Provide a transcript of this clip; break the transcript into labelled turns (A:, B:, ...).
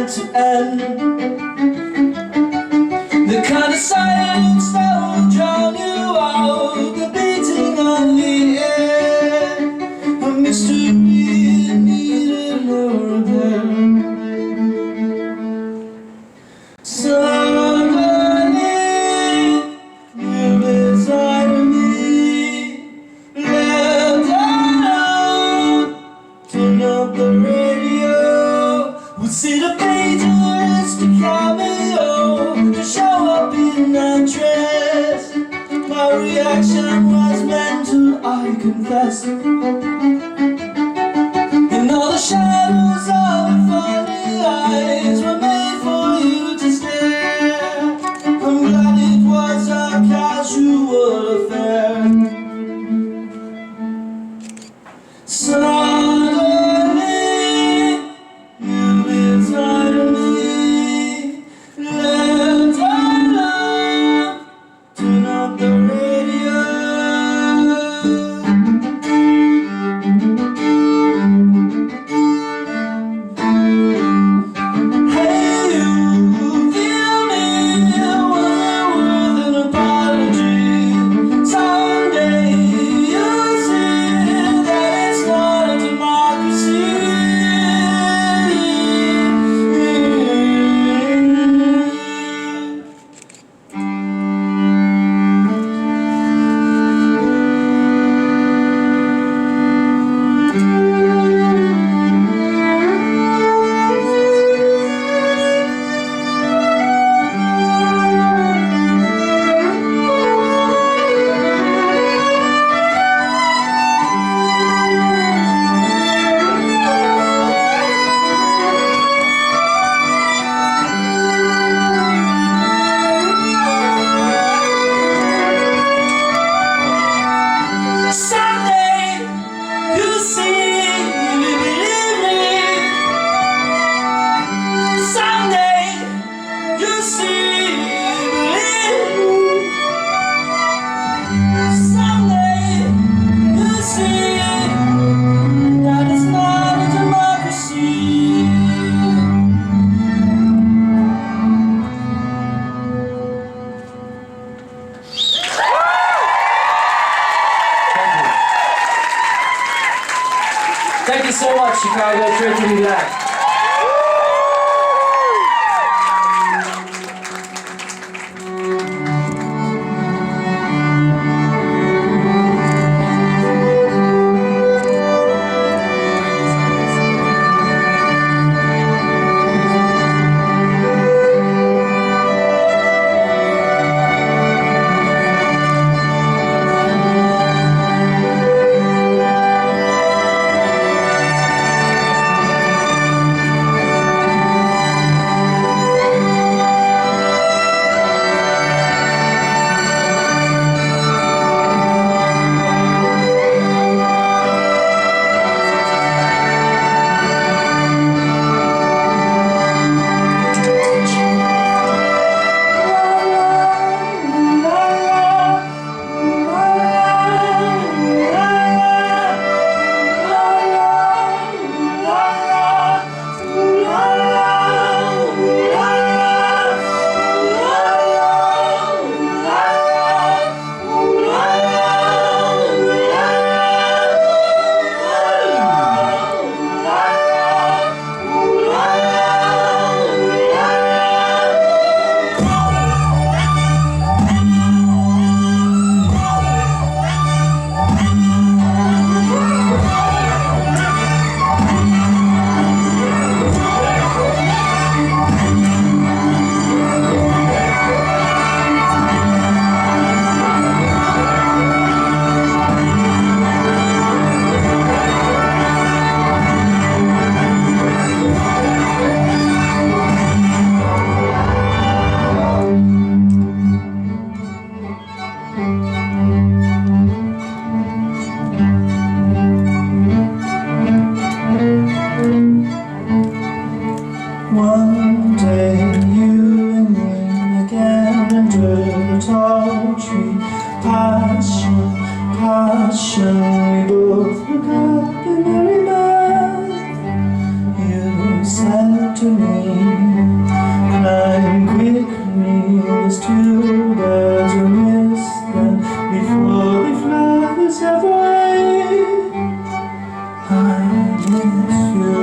A: meant to end. The kind of silence that will drown you out, the beating of the air, a mystery needed no repair. Suddenly, you're beside me, left alone. Turn up the radio. We'll see the pages to cameo, to show up in that dress. My reaction was mental, I confess. And all the shadows of funny eyes were made for you to stare. I'm glad it was a casual affair. Suddenly, you beside me, left alone. Turn up the radio. Hey, you feel me? Was it worth an apology? Someday you'll see that it's not a democracy. Someday you'll see, believe me. Someday you'll see, believe me. Someday you'll see that it's not a democracy. Thank you so much, Chicago. It's great to be back. you.